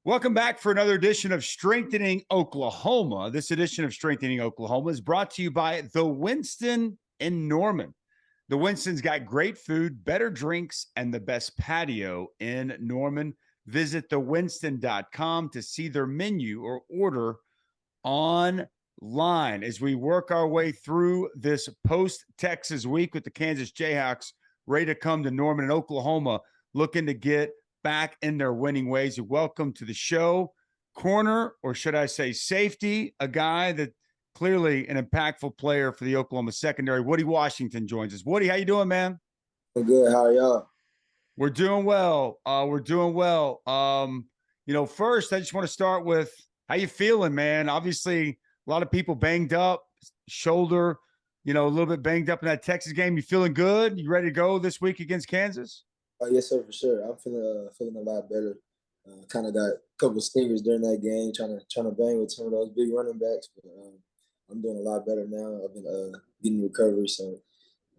Welcome back for another edition of Strengthening Oklahoma. This edition of Strengthening Oklahoma is brought to you by The Winston in Norman. The Winston's got great food, better drinks, and the best patio in Norman. Visit thewinston.com to see their menu or order online. As we work our way through this post-Texas week with the Kansas Jayhawks ready to come to Norman and Oklahoma, looking to get back in their winning ways. Welcome to the show, corner, or should I say safety, a guy that clearly an impactful player for the Oklahoma secondary. Woodi Washington joins us. Woodi, how you doing, man? I'm good. How are y'all? We're doing well. First, I just want to start with how you feeling, man? Obviously, a lot of people banged up, shoulder, a little bit banged up in that Texas game. You feeling good? You ready to go this week against Kansas? Yes, sir, for sure. I'm feeling a lot better. Kind of got a couple of stingers during that game, trying to bang with some of those big running backs, but I'm doing a lot better now. I've been getting recovery, so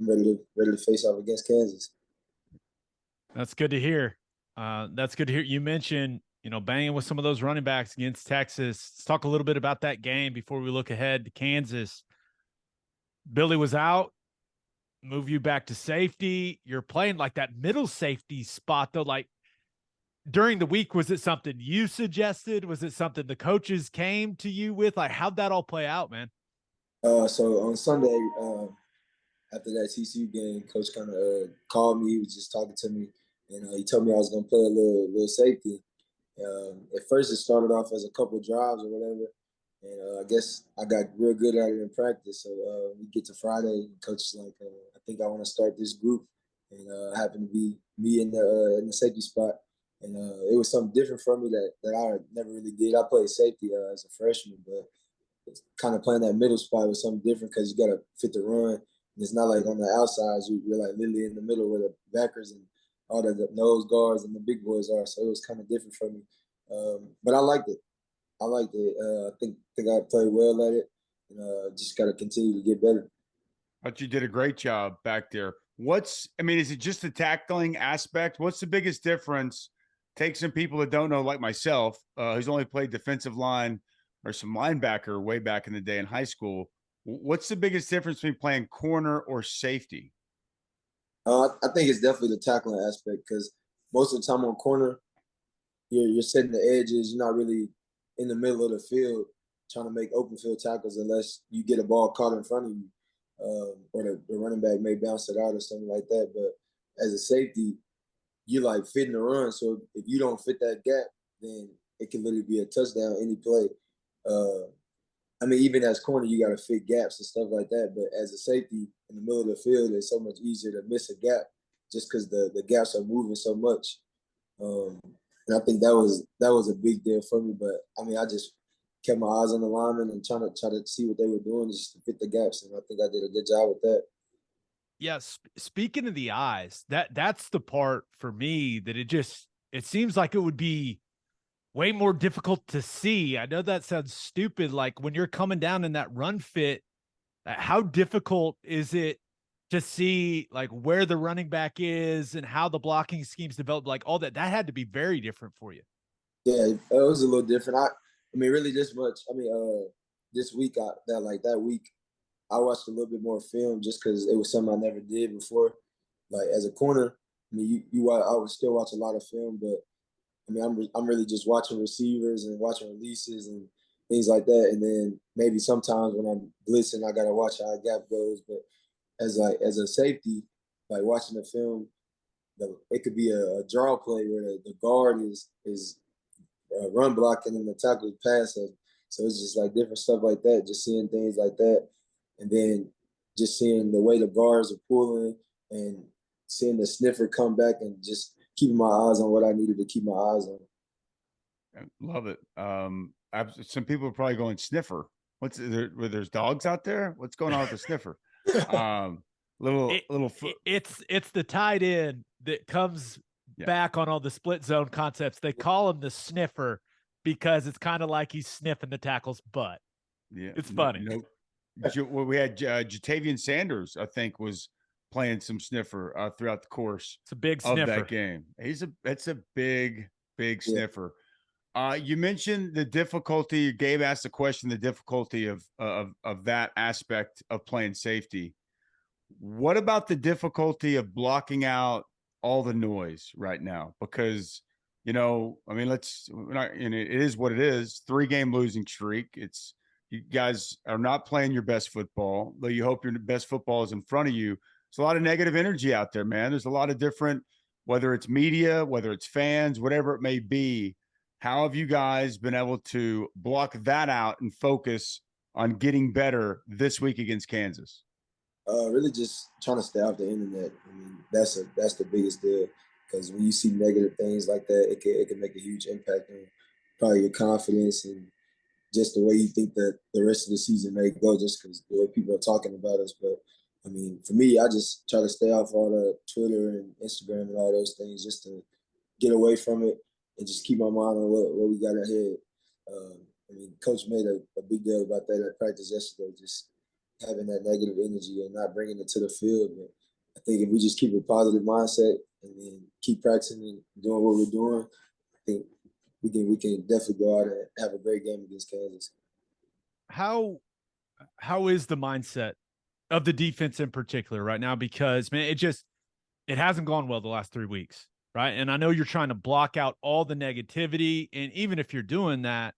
I'm ready to face off against Kansas. That's good to hear. You mentioned, banging with some of those running backs against Texas. Let's talk a little bit about that game before we look ahead to Kansas. Billy was out. Move you back to safety. You're playing like that middle safety spot, though. Like during the week, was it something you suggested? Was it something the coaches came to you with? Like, how'd that all play out, man? So on Sunday, after that TCU game, coach kind of called me. He was just talking to me, and he told me I was going to play a little safety. At first, it started off as a couple drives or whatever. And I guess I got real good at it in practice. So we get to Friday, and coach is like, I think I want to start this group. And happened to be me in the safety spot. And it was something different for me that I never really did. I played safety as a freshman, but it's kind of playing that middle spot was something different because you got to fit the run. And it's not like on the outsides, you're like literally in the middle where the backers and all the nose guards and the big boys are. So it was kind of different for me. But I liked it. I think I played well at it, and just got to continue to get better. But you did a great job back there. Is it just the tackling aspect? What's the biggest difference? Take some people that don't know, like myself, who's only played defensive line or some linebacker way back in the day in high school. What's the biggest difference between playing corner or safety? I think it's definitely the tackling aspect because most of the time on corner, you're setting the edges. You're not really in the middle of the field trying to make open field tackles unless you get a ball caught in front of you, or the running back may bounce it out or something like that. But as a safety, you're like fitting the run. So if you don't fit that gap, then it can literally be a touchdown any play. Even as corner, you got to fit gaps and stuff like that. But as a safety in the middle of the field, it's so much easier to miss a gap just because the gaps are moving so much. And I think that was a big deal for me. But I just kept my eyes on the linemen and try to see what they were doing just to fit the gaps. And I think I did a good job with that. Yeah. Speaking of the eyes, that's the part for me that it seems like it would be way more difficult to see. I know that sounds stupid. Like when you're coming down in that run fit, how difficult is it to see like where the running back is and how the blocking schemes develop, like all that had to be very different for you. Yeah, it was a little different. Really this much. This week, that week, I watched a little bit more film just because it was something I never did before. Like as a corner, I would still watch a lot of film, but I'm really just watching receivers and watching releases and things like that. And then maybe sometimes when I'm blitzing, I gotta watch how a gap goes. But as a safety, like watching the film, it could be a draw play where the guard is run blocking and the tackle is passing. So it's just like different stuff like that. Just seeing things like that, and then just seeing the way the guards are pulling and seeing the sniffer come back and just keeping my eyes on what I needed to keep my eyes on. I love it. Some people are probably going sniffer. There's dogs out there? What's going on with the sniffer? It's the tight end that comes back on all the split zone concepts. They call him the sniffer because it's kind of like he's sniffing the tackle's butt. Yeah, it's funny. We had Jatavian Sanders, I think, was playing some sniffer throughout the course. It's a big of sniffer. that game. That's a big sniffer. You mentioned the difficulty. Gabe asked the question, the difficulty of that aspect of playing safety. What about the difficulty of blocking out all the noise right now? Because, you know, I mean, it is what it is. 3-game losing streak. It's, you guys are not playing your best football, though you hope your best football is in front of you. There's a lot of negative energy out there, man. There's a lot of different, whether it's media, whether it's fans, whatever it may be. How have you guys been able to block that out and focus on getting better this week against Kansas? Really just trying to stay off the internet. I mean, that's the biggest deal, because when you see negative things like that, it can make a huge impact on probably your confidence and just the way you think that the rest of the season may go, just because the way people are talking about us. But I mean, for me, I just try to stay off all the Twitter and Instagram and all those things, just to get away from it and just keep my mind on what we got ahead. I mean, Coach made a big deal about that at practice yesterday, just having that negative energy and not bringing it to the field. But I think if we just keep a positive mindset and then keep practicing and doing what we're doing, I think we can definitely go out and have a great game against Kansas. How is the mindset of the defense in particular right now? Because, man, it hasn't gone well the last 3 weeks, right? And I know you're trying to block out all the negativity, and even if you're doing that,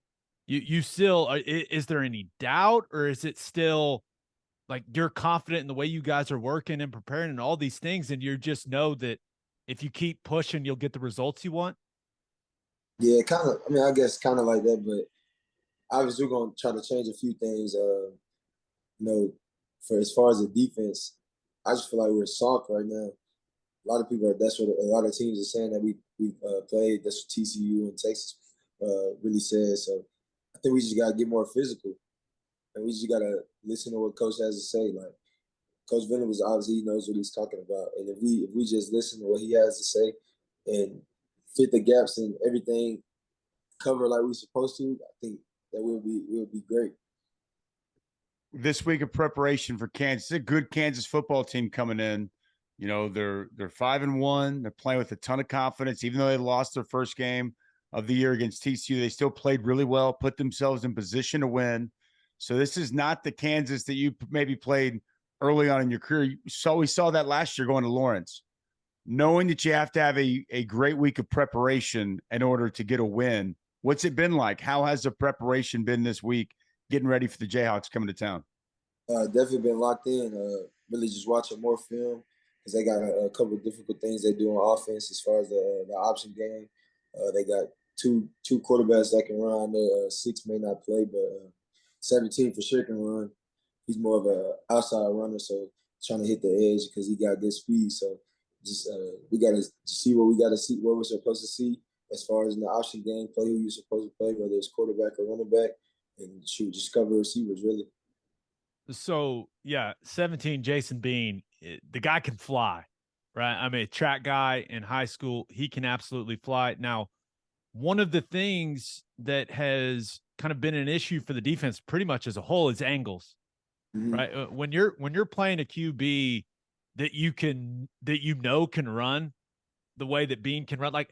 you still is there any doubt, or is it still like you're confident in the way you guys are working and preparing and all these things, and you just know that if you keep pushing, you'll get the results you want? Yeah, kind of. I mean, I guess kind of like that, but obviously we're going to try to change a few things. You know, for as far as the defense, I just feel like we're soft right now. A lot of people that's what a lot of teams are saying that we played. That's what TCU and Texas really said. So I think we just got to get more physical, and we just got to listen to what Coach has to say. Like, Coach Venables, obviously he knows what he's talking about, and if we just listen to what he has to say and fit the gaps and everything, cover like we're supposed to, I think that we'll be great. This week of preparation for Kansas, it's a good Kansas football team coming in. You know, they're 5-1. They're playing with a ton of confidence, even though they lost their first game of the year against TCU. They still played really well, put themselves in position to win. So this is not the Kansas that you maybe played early on in your career. We saw that last year going to Lawrence, knowing that you have to have a great week of preparation in order to get a win. What's it been like? How has the preparation been this week, getting ready for the Jayhawks coming to town? Definitely been locked in. Really just watching more film, because they got a couple of difficult things they do on offense as far as the option game. They got two quarterbacks that can run. The 6 may not play, but 17 for sure can run. He's more of a outside runner, so trying to hit the edge because he got good speed. So just we got to see what we got to see, what we're supposed to see as far as in the option game, play who you're supposed to play, whether it's quarterback or running back, and shoot, just cover receivers really. So yeah, 17, Jason Bean, the guy can fly, right? I mean, a track guy in high school, he can absolutely fly. Now, one of the things that has kind of been an issue for the defense pretty much as a whole is angles, Mm-hmm. right? When you're playing a QB that can run the way that Bean can run, like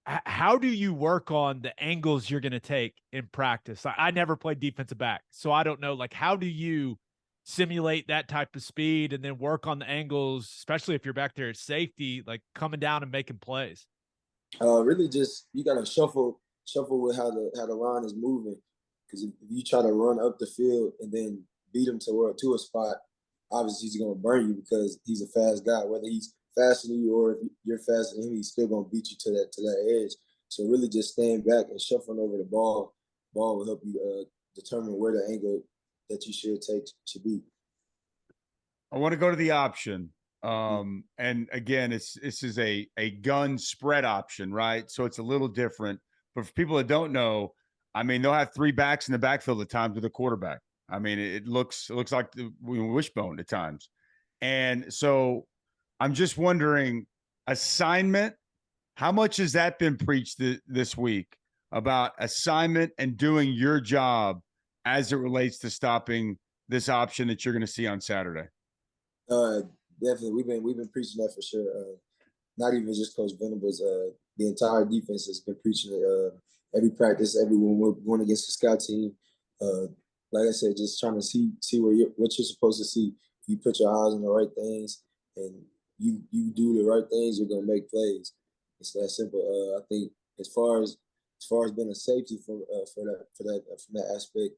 how do you work on the angles you're going to take in practice? I never played defensive back, so I don't know. Like, how do you simulate that type of speed and then work on the angles, especially if you're back there at safety, like coming down and making plays? Really, just you gotta shuffle with how the line is moving. Because if you try to run up the field and then beat him to a spot, obviously he's gonna burn you because he's a fast guy. Whether he's faster than you or if you're faster than him, he's still gonna beat you to that edge. So really, just staying back and shuffling over the ball will help you determine where the angle that you should take should be. I want to go to the option. And again, this is a gun spread option, right? So it's a little different. But for people that don't know, I mean, they'll have 3 backs in the backfield at times with a quarterback. I mean, it looks like the wishbone at times. And so I'm just wondering, assignment, how much has that been preached this week about assignment and doing your job as it relates to stopping this option that you're going to see on Saturday? Uh, Definitely, we've been preaching that for sure. Not even just Coach Venables. The entire defense has been preaching it every practice, everyone we're going against the scout team. Like I said, just trying to see what you're supposed to see. If you put your eyes on the right things and you do the right things, you're gonna make plays. It's that simple. I think as far as being a safety from that aspect,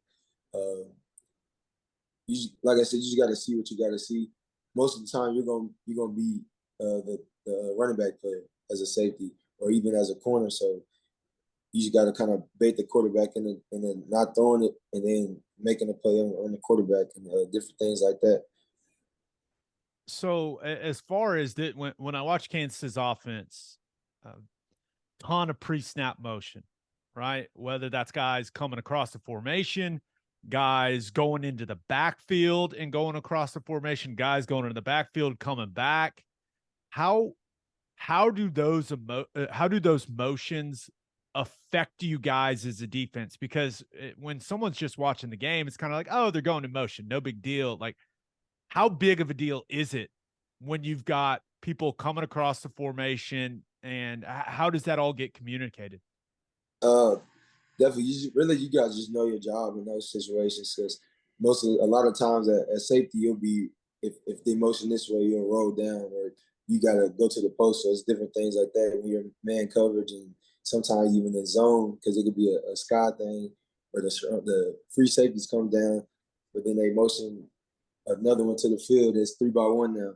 like I said, you just got to see what you got to see. Most of the time, you're gonna be the running back player as a safety or even as a corner. So you just got to kind of bait the quarterback and then not throwing it and then making a play on the quarterback and different things like that. So as far as that, when I watch Kansas's offense, ton of pre-snap motion, right? Whether that's guys coming across the formation, guys going into the backfield and going across the formation, guys going into the backfield, coming back. How do those motions affect you guys as a defense? Because when someone's just watching the game, it's kind of like, oh, they're going in motion, no big deal. Like, how big of a deal is it when you've got people coming across the formation, and how does that all get communicated? Definitely, you guys just know your job in those situations because a lot of times at safety you'll be if they motion this way you'll roll down or you gotta go to the post. So it's different things like that when you're man coverage and sometimes even in zone because it could be a sky thing where the free safeties come down, but then they motion another one to the field. It's 3-by-1 now,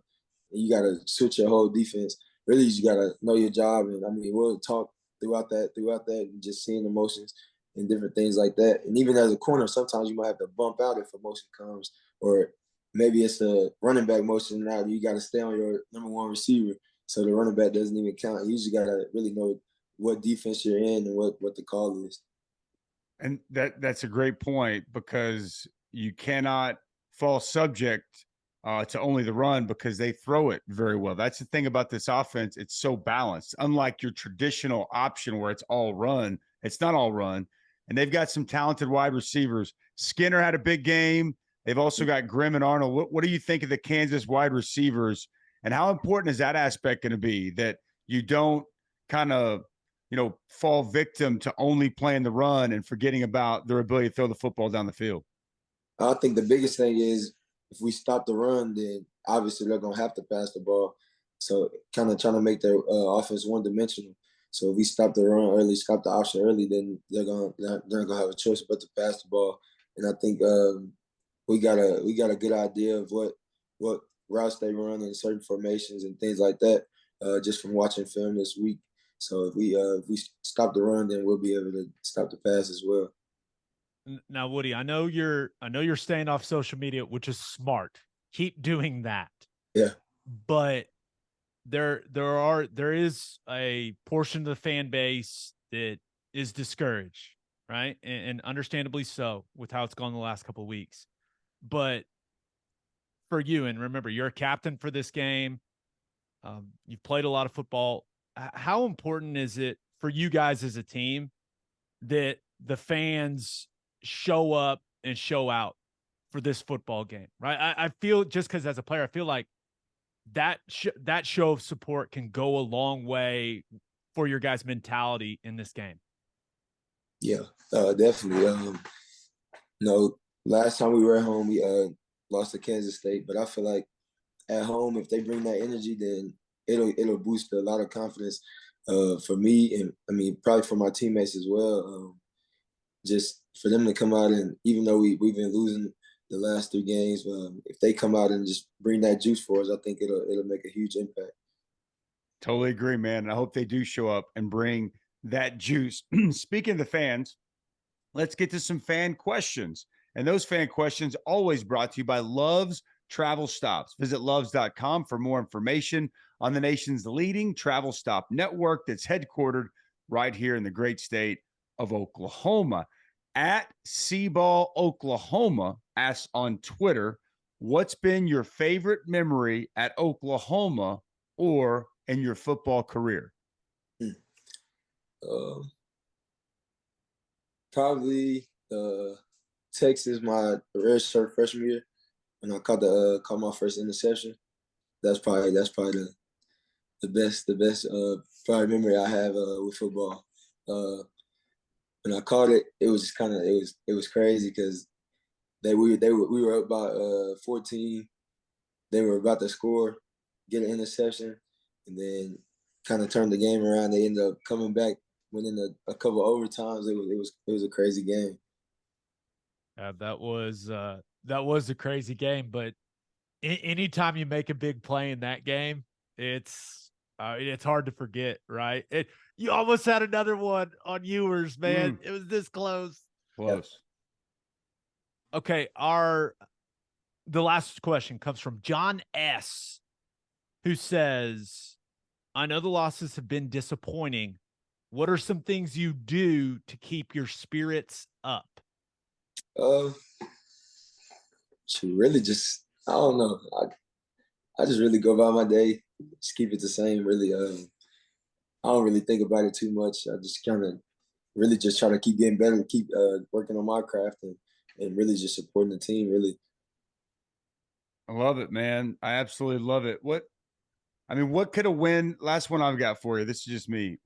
and you gotta switch your whole defense. Really, you gotta know your job, and I mean we'll talk throughout that, and just seeing the motions and different things like that. And even as a corner, sometimes you might have to bump out if a motion comes, or maybe it's a running back motion now. You got to stay on your number one receiver, so the running back doesn't even count. You usually got to really know what defense you're in and what the call is. And that's a great point because you cannot fall subject to only the run because they throw it very well. That's the thing about this offense. It's so balanced. Unlike your traditional option where it's all run, it's not all run. And they've got some talented wide receivers. Skinner had a big game. They've also got Grimm and Arnold. What do you think of the Kansas wide receivers? And how important is that aspect going to be that you don't kind of, fall victim to only playing the run and forgetting about their ability to throw the football down the field? I think the biggest thing is if we stop the run, then obviously they're gonna have to pass the ball. So kind of trying to make their offense one dimensional. So if we stop the run early, stop the option early, then they're not gonna have a choice but to pass the ball. And I think we got a good idea of what routes they run in certain formations and things like that just from watching film this week. So if we stop the run, then we'll be able to stop the pass as well. Now, Woody, I know you're staying off social media, which is smart. Keep doing that. Yeah. But there is a portion of the fan base that is discouraged, right? And understandably so with how it's gone the last couple of weeks. But for you, and remember, you're a captain for this game. You've played a lot of football. How important is it for you guys as a team that the fans show up and show out for this football game, right? I feel just because as a player, I feel like that show of support can go a long way for your guys' mentality in this game. Yeah, definitely. Last time we were at home, we lost to Kansas State, but I feel like at home, if they bring that energy, then it'll boost a lot of confidence for me, and I mean probably for my teammates as well. Just for them to come out and even though we've been losing the last 3 games, if they come out and just bring that juice for us, I think it'll make a huge impact. Totally agree, man. And I hope they do show up and bring that juice. Speaking of the fans, let's get to some fan questions. And those fan questions always brought to you by Love's Travel Stops. Visit loves.com for more information on the nation's leading travel stop network that's headquartered right here in the great state of Oklahoma. At Seaball Oklahoma asks on Twitter, what's been your favorite memory at Oklahoma or in your football career? Probably Texas, my redshirt freshman year, when I caught my first interception. That's probably the best probably memory I have with football. when I caught it, it was just kind of it was crazy because we were up by 14. They were about to score, get an interception, and then kind of turned the game around. They ended up coming back, winning a couple overtimes. It was a crazy game. That was a crazy game, but anytime you make a big play in that game, it's hard to forget, right? You almost had another one on Ewers, man. It was this close. Close. Okay, the last question comes from John S., who says, I know the losses have been disappointing. What are some things you do to keep your spirits up? Really just, I don't know. I just really go about my day, just keep it the same. Really, I don't really think about it too much. I just kind of really just try to keep getting better, keep working on my craft, and really just supporting the team. Really, I love it, man. I absolutely love it. What could a win? Last one I've got for you. This is just me.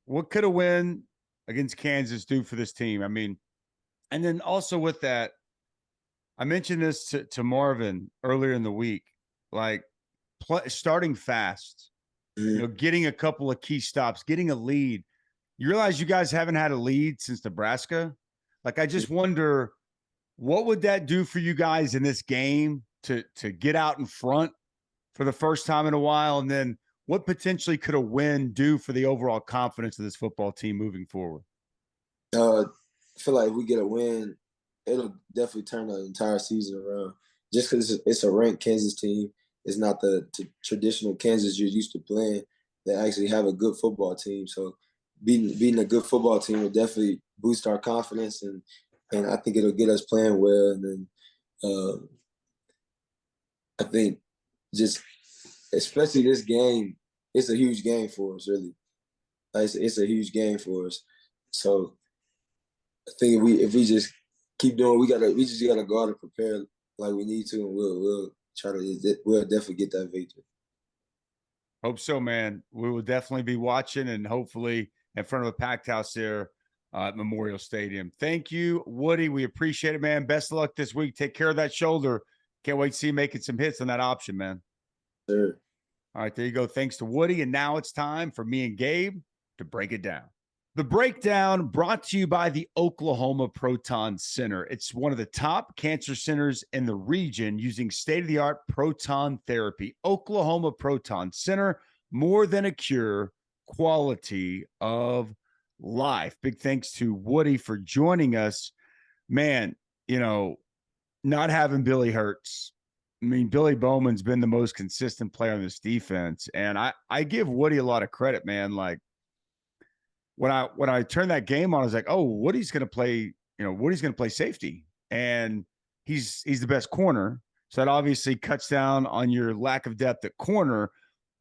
What could a win against Kansas do for this team? I mean, and then also with that, I mentioned this to Marvin earlier in the week, like starting fast, getting a couple of key stops, getting a lead. You realize you guys haven't had a lead since Nebraska? Like, I just wonder, what would that do for you guys in this game to get out in front for the first time in a while? And then what potentially could a win do for the overall confidence of this football team moving forward? I feel like if we get a win, it'll definitely turn the entire season around. Just because it's a ranked Kansas team, it's not the traditional Kansas you're used to playing. They actually have a good football team. So beating a good football team will definitely boost our confidence, and I think it'll get us playing well. And then I think just especially this game, it's a huge game for us. Really, it's a huge game for us. So I think if we just keep doing, we just gotta go out and prepare like we need to, and we'll definitely get that victory. Hope so, man. We will definitely be watching, and hopefully in front of a packed house there at Memorial Stadium. Thank you, Woody. We appreciate it, man. Best of luck this week. Take care of that shoulder. Can't wait to see you making some hits on that option, man. Sure. All right, there you go. Thanks to Woody. And now it's time for me and Gabe to break it down. The breakdown brought to you by the Oklahoma Proton Center. It's one of the top cancer centers in the region using state-of-the-art proton therapy. Oklahoma Proton Center, more than a cure, quality of life. Big thanks to Woody for joining us. Man, not having Billy hurts. I mean, Billy Bowman's been the most consistent player on this defense. And I give Woody a lot of credit, man. Like, when I turned that game on, I was like, oh, Woody's going to play, Woody's going to play safety, and he's the best corner. So that obviously cuts down on your lack of depth at corner,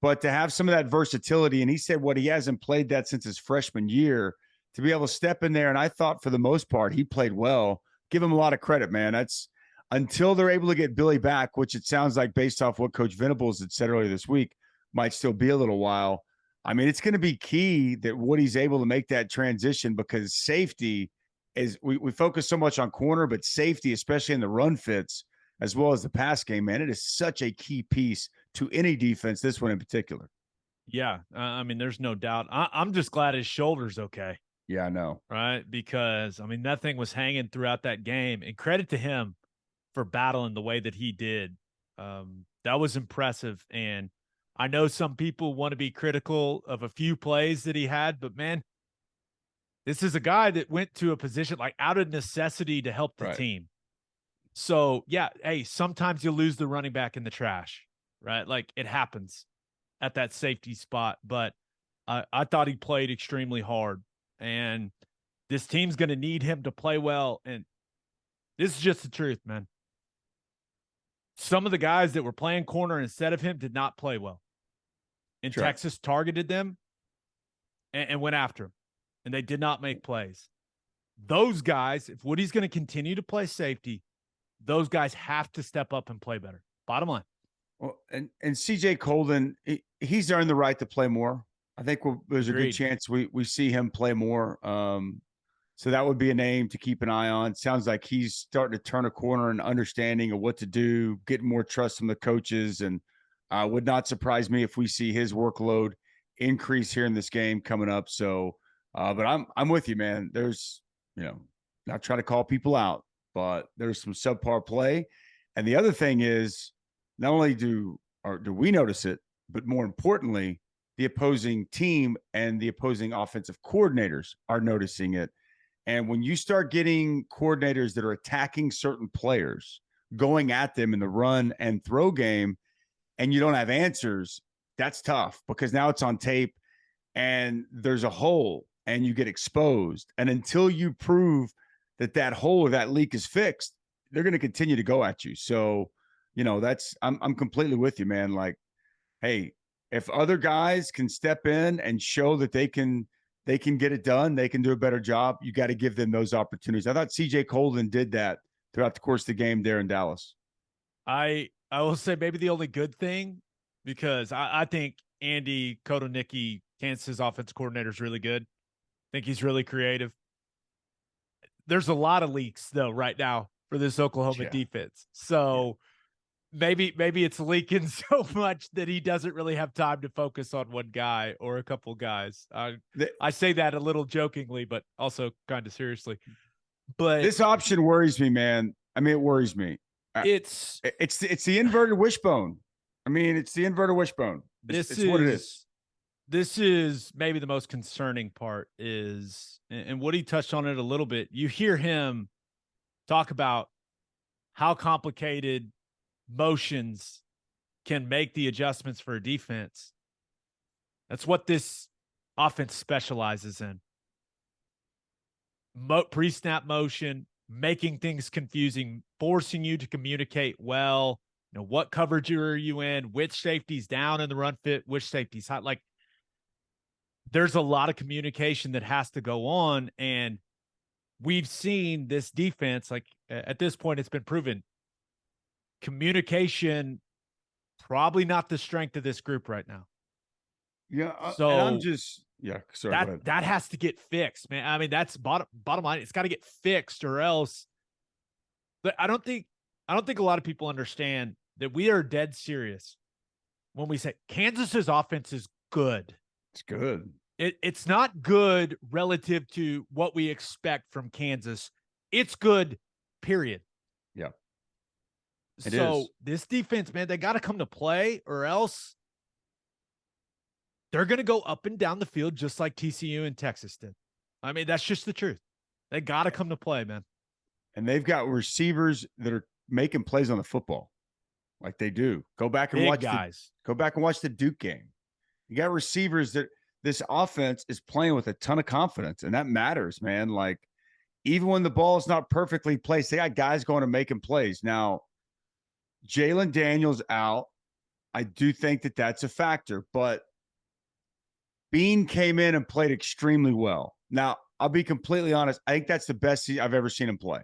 but to have some of that versatility, and he said he hasn't played that since his freshman year, to be able to step in there. And I thought for the most part, he played well. Give him a lot of credit, man. That's until they're able to get Billy back, which it sounds like based off what Coach Venables had said earlier this week, might still be a little while. I mean, it's going to be key that Woody's able to make that transition, because safety is we focus so much on corner, but safety, especially in the run fits as well as the pass game, man, it is such a key piece to any defense, this one in particular. Yeah, I mean, there's no doubt. I'm just glad his shoulder's okay. Yeah, I know. Right? Because, I mean, that thing was hanging throughout that game, and credit to him for battling the way that he did. That was impressive, and I know some people want to be critical of a few plays that he had, but man, this is a guy that went to a position like out of necessity to help the team. So yeah, hey, sometimes you lose the running back in the trash, right? Like, it happens at that safety spot, but I thought he played extremely hard, and this team's going to need him to play well. And this is just the truth, man. Some of the guys that were playing corner instead of him did not play well. And Texas targeted them and went after him, and they did not make plays. Those guys, if Woody's going to continue to play safety, those guys have to step up and play better. Bottom line. Well, and CJ Colden, he's earned the right to play more. I think there's a good chance we see him play more. So that would be a name to keep an eye on. Sounds like he's starting to turn a corner and understanding of what to do, getting more trust from the coaches, and would not surprise me if we see his workload increase here in this game coming up. So, but I'm with you, man. There's, not trying to call people out, but there's some subpar play. And the other thing is, not only do we notice it, but more importantly, the opposing team and the opposing offensive coordinators are noticing it. And when you start getting coordinators that are attacking certain players, going at them in the run and throw game, and you don't have answers, that's tough because now it's on tape and there's a hole and you get exposed. And until you prove that hole or that leak is fixed, they're going to continue to go at you. So, I'm completely with you, man. Like, hey, if other guys can step in and show that they can get it done, they can do a better job, you got to give them those opportunities. I thought CJ Colden did that throughout the course of the game there in Dallas. I will say maybe the only good thing, because I think Andy Kotelnicki, Kansas' offensive coordinator, is really good. I think he's really creative. There's a lot of leaks, though, right now for this Oklahoma defense. So maybe it's leaking so much that he doesn't really have time to focus on one guy or a couple guys. I say that a little jokingly, but also kind of seriously. But this option worries me, man. I mean, it worries me. It's the inverted wishbone. I mean, it's the inverted wishbone. It's what it is. This is maybe the most concerning part is, and Woody touched on it a little bit. You hear him talk about how complicated motions can make the adjustments for a defense. That's what this offense specializes in. Pre-snap motion, making things confusing, forcing you to communicate well. What coverage are you in? Which safety's down in the run fit? Which safety's hot? Like, there's a lot of communication that has to go on, and we've seen this defense. Like, at this point, it's been proven communication probably not the strength of this group right now. Yeah. So and I'm just sorry. That has to get fixed, man. I mean, that's bottom line. It's got to get fixed, or else. But I don't think a lot of people understand that we are dead serious when we say Kansas's offense is good. It's good. It's not good relative to what we expect from Kansas. It's good, period. Yeah. So this defense, man, they got to come to play, or else they're going to go up and down the field just like TCU and Texas did. I mean, that's just the truth. They got to come to play, man. And they've got receivers that are making plays on the football, like they do. Go back and watch the Duke game. You got receivers that this offense is playing with a ton of confidence, and that matters, man. Like, even when the ball is not perfectly placed, they got guys going and making plays. Now, Jalen Daniels out. I do think that that's a factor, but Bean came in and played extremely well. Now, I'll be completely honest. I think that's the best I've ever seen him play.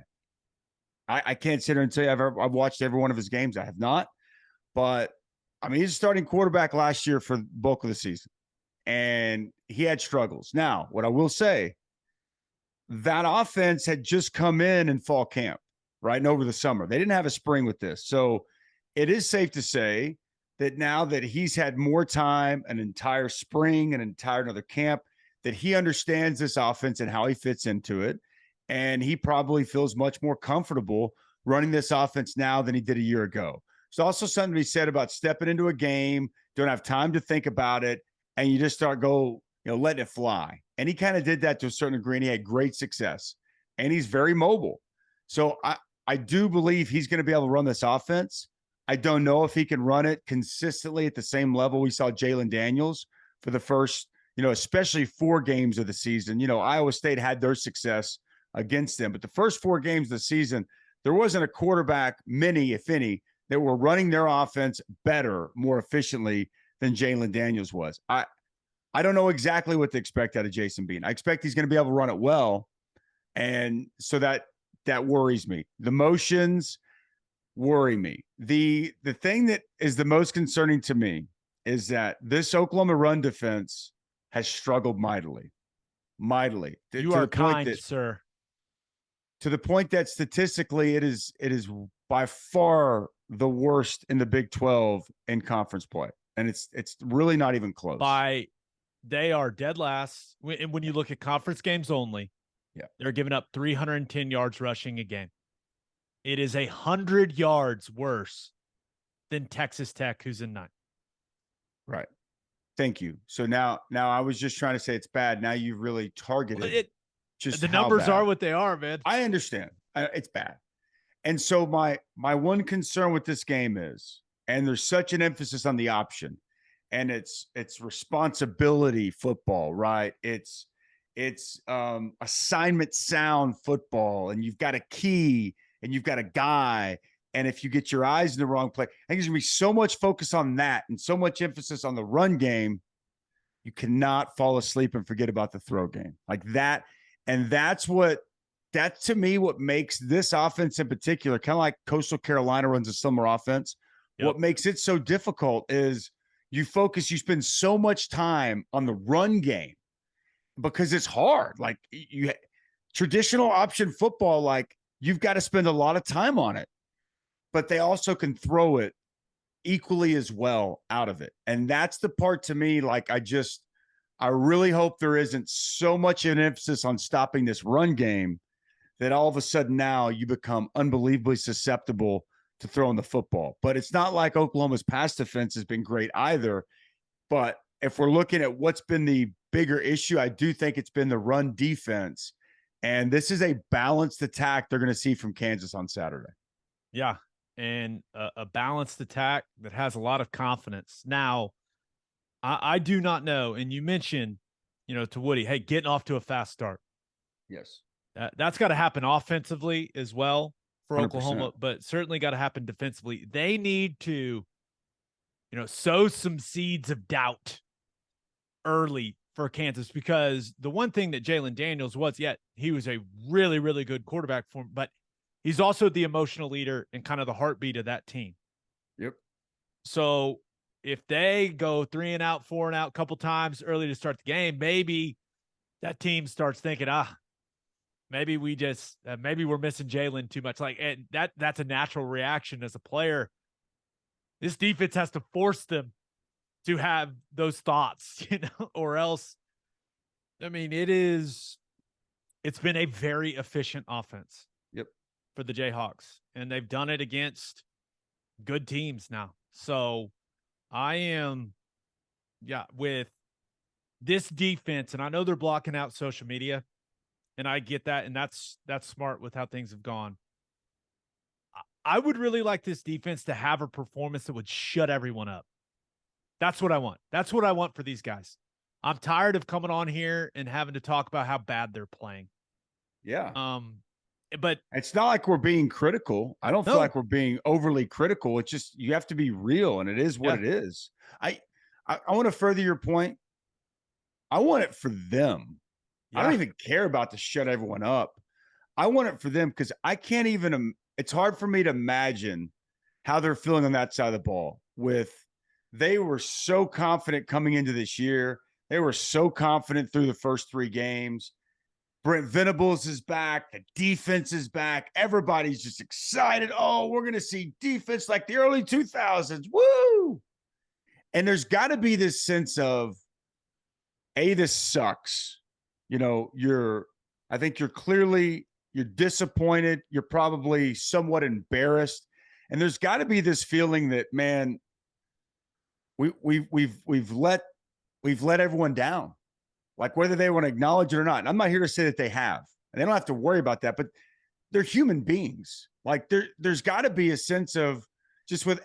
I can't sit here and say I've watched every one of his games. I have not. But, I mean, he's a starting quarterback last year for the bulk of the season, and he had struggles. Now, what I will say, that offense had just come in fall camp, right, and over the summer. They didn't have a spring with this. So it is safe to say that now that he's had more time, an entire spring, an entire another camp, that he understands this offense and how he fits into it. And he probably feels much more comfortable running this offense now than he did a year ago. There's also something to be said about stepping into a game, don't have time to think about it, and you just start letting it fly. And he kind of did that to a certain degree, and he had great success. And he's very mobile. So I do believe he's going to be able to run this offense. I don't know if he can run it consistently at the same level we saw Jalen Daniels for the first, especially 4 games of the season. Iowa State had their success against them, but the first 4 games of the season, there wasn't a quarterback, many, if any, that were running their offense better, more efficiently than Jalen Daniels was. I don't know exactly what to expect out of Jason Bean. I expect he's going to be able to run it well, and so that worries me. The motions worry me. The thing that is the most concerning to me is that this Oklahoma run defense has struggled mightily. You are kind, sir. to the point that statistically it is by far the worst in the Big 12 in conference play. And it's really not even close. They are dead last. When you look at conference games only, they're giving up 310 yards rushing a game. It is 100 yards worse than Texas Tech, who's in 9th. Right. Thank you. So now I was just trying to say it's bad. Now you've really targeted just the numbers are what they are, man. I understand. It's bad. And so my one concern with this game is, and there's such an emphasis on the option, and it's responsibility football, right? It's assignment sound football, and you've got a key and you've got a guy. And if you get your eyes in the wrong place, I think there's gonna be so much focus on that and so much emphasis on the run game. You cannot fall asleep and forget about the throw game like that. And that's to me what makes this offense in particular, kind of like Coastal Carolina runs a similar offense. Yep. What makes it so difficult is you spend so much time on the run game because it's hard. Like traditional option football, like you've got to spend a lot of time on it, but they also can throw it equally as well out of it. And that's the part to me, like I really hope there isn't so much an emphasis on stopping this run game that all of a sudden now you become unbelievably susceptible to throwing the football. But it's not like Oklahoma's pass defense has been great either. But if we're looking at what's been the bigger issue, I do think it's been the run defense. And this is a balanced attack they're going to see from Kansas on Saturday. Yeah, and a balanced attack that has a lot of confidence. Now, I do not know, and you mentioned, to Woody, hey, getting off to a fast start. Yes. That's got to happen offensively as well for 100%. Oklahoma, but certainly got to happen defensively. They need to, sow some seeds of doubt early for Kansas, because the one thing that Jalen Daniels was, he was a really, really good quarterback for him, but he's also the emotional leader and kind of the heartbeat of that team. Yep. So if they go 3 and out, 4 and out a couple times early to start the game, maybe that team starts thinking, maybe we just maybe we're missing Jalen too much. Like, and that's a natural reaction as a player. This defense has to force them to have those thoughts, or else. I mean, it's been a very efficient offense. Yep. For the Jayhawks, and they've done it against good teams now. So I am, with this defense, and I know they're blocking out social media, and I get that, and that's smart with how things have gone. I would really like this defense to have a performance that would shut everyone up. That's what I want. That's what I want for these guys. I'm tired of coming on here and having to talk about how bad they're playing. Yeah. But it's not like we're being critical. I don't feel like we're being overly critical. It's just you have to be real, and it is what it is. I want to further your point. I want it for them. I don't even care about to shut everyone up. I want it for them because I can't even it's hard for me to imagine how they're feeling on that side of the ball. They were so confident coming into this year. They were so confident through the first 3 games. Brent Venables is back. The defense is back. Everybody's just excited. Oh, we're going to see defense like the early 2000s. Woo! And there's got to be this sense of, this sucks. I think you're disappointed. You're probably somewhat embarrassed. And there's got to be this feeling that, man, we've let everyone down. Like whether they want to acknowledge it or not. And I'm not here to say that they have, and they don't have to worry about that, but they're human beings. Like there's got to be a sense of just with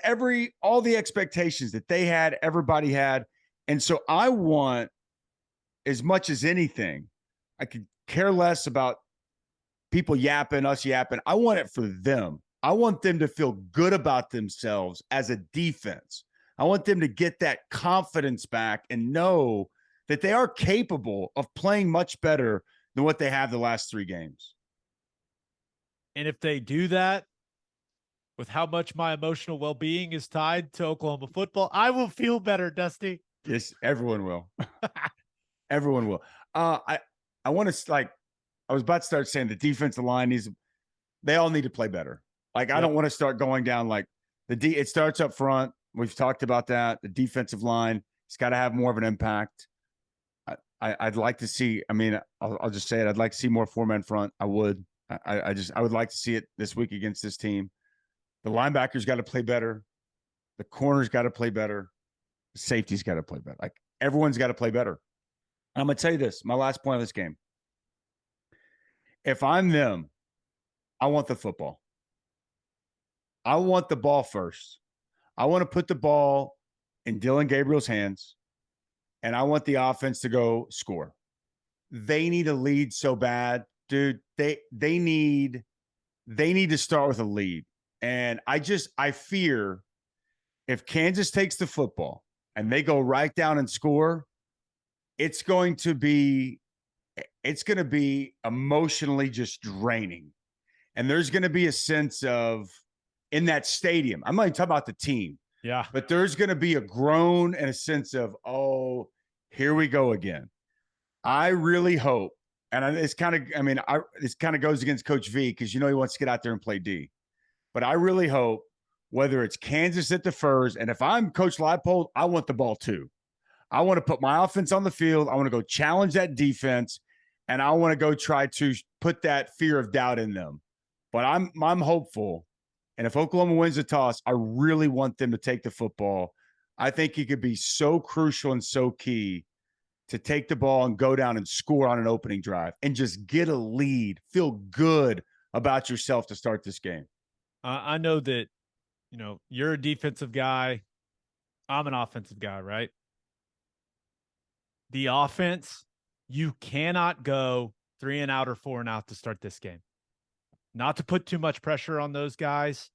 all the expectations that they had, everybody had. And so I want, as much as anything, I could care less about people yapping, us yapping. I want it for them. I want them to feel good about themselves as a defense. I want them to get that confidence back and know that they are capable of playing much better than what they have the last 3 games. And if they do that, with how much my emotional well-being is tied to Oklahoma football, I will feel better, Dusty. Yes, everyone will. Everyone will. I want to I was about to start saying the defensive line needs they all need to play better. Like, I don't want to start going down like it starts up front. We've talked about that. The defensive line, it's got to have more of an impact. I'd like to see, I mean, I'll just say it. I'd like to see more 4-man front. I would. I would like to see it this week against this team. The linebackers got to play better. The corners got to play better. The safety's got to play better. Like, everyone's got to play better. I'm going to tell you this, my last point of this game. If I'm them, I want the football. I want the ball first. I want to put the ball in Dylan Gabriel's hands, and I want the offense to go score. They need a lead so bad, dude. They need to start with a lead. And I fear if Kansas takes the football and they go right down and score, it's going to be emotionally just draining. And there's going to be a sense of, in that stadium, I'm not even talking about the team. Yeah. But there's going to be a groan and a sense of, oh, here we go again. I really hope, and this kind of goes against Coach V because, he wants to get out there and play D. But I really hope, whether it's Kansas at the Furs, and if I'm Coach Leipold, I want the ball too. I want to put my offense on the field. I want to go challenge that defense, and I want to go try to put that fear of doubt in them. But I'm hopeful. And if Oklahoma wins the toss, I really want them to take the football. I think it could be so crucial and so key to take the ball and go down and score on an opening drive and just get a lead. Feel good about yourself to start this game. I know that, you're a defensive guy. I'm an offensive guy, right? The offense, you cannot go 3 and out or 4 and out to start this game. Not to put too much pressure on those guys.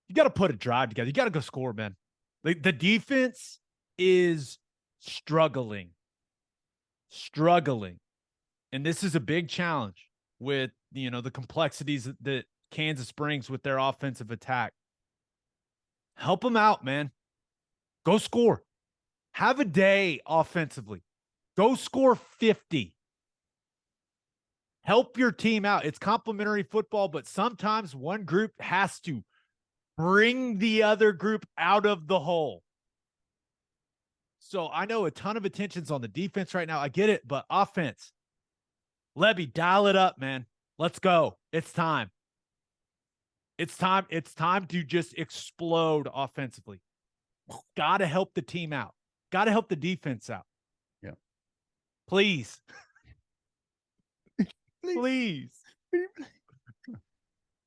You got to put a drive together. You got to go score, man. The defense is struggling. And this is a big challenge with, the complexities that Kansas brings with their offensive attack. Help them out, man. Go score. Have a day offensively. Go score 50. Help your team out. It's complementary football, but sometimes one group has to bring the other group out of the hole. So I know a ton of attention's on the defense right now. I get it, but offense, Lebby, dial it up, man. Let's go. It's time. It's time to just explode offensively. Got to help the team out. Got to help the defense out. Yeah. Please. Please.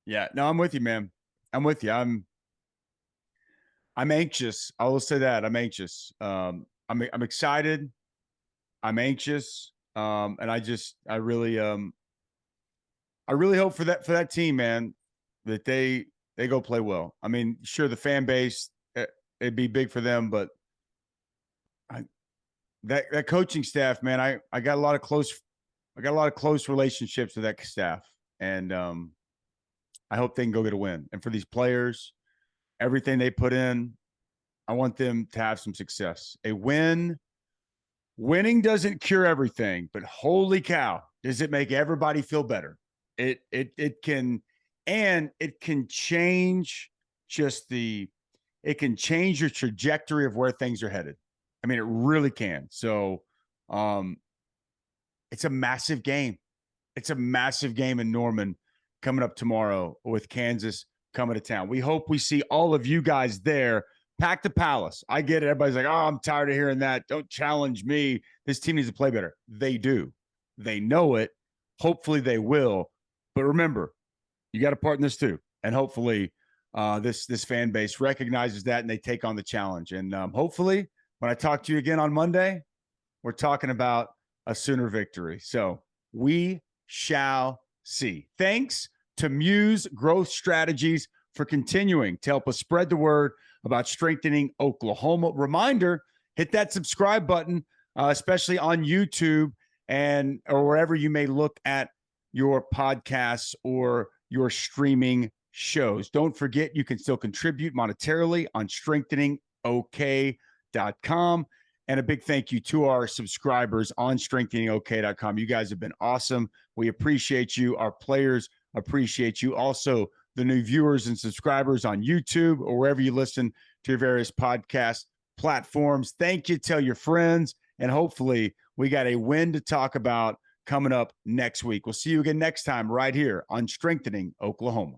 Yeah, no, I'm with you, man. I'm with you. I'm anxious. I will say that I'm anxious. I'm excited. I'm anxious. And I really hope for that team, man, that they go play well. I mean, sure, the fan base, it'd be big for them, but that coaching staff, man, I got a lot of close relationships with that staff, and I hope they can go get a win. And for these players, everything they put in, I want them to have some success. Winning doesn't cure everything, but holy cow, does it make everybody feel better? It can, and it can change it can change your trajectory of where things are headed. I mean, it really can. So, it's a massive game. It's a massive game in Norman coming up tomorrow with Kansas coming to town. We hope we see all of you guys there. Pack the Palace. I get it. Everybody's like, oh, I'm tired of hearing that. Don't challenge me. This team needs to play better. They do. They know it. Hopefully they will. But remember, you got a part in this too. And hopefully this fan base recognizes that and they take on the challenge. And hopefully when I talk to you again on Monday, we're talking about a Sooner victory. So we shall see. Thanks to Muse Growth Strategies for continuing to help us spread the word about strengthening Oklahoma. Reminder, hit that subscribe button, especially on YouTube or wherever you may look at your podcasts or your streaming shows. Don't forget, you can still contribute monetarily on strengtheningok.com. And a big thank you to our subscribers on strengtheningok.com. You guys have been awesome. We appreciate you. Our players appreciate you. Also, the new viewers and subscribers on YouTube or wherever you listen to your various podcast platforms. Thank you. Tell your friends. And hopefully we got a win to talk about coming up next week. We'll see you again next time right here on Strengthening Oklahoma.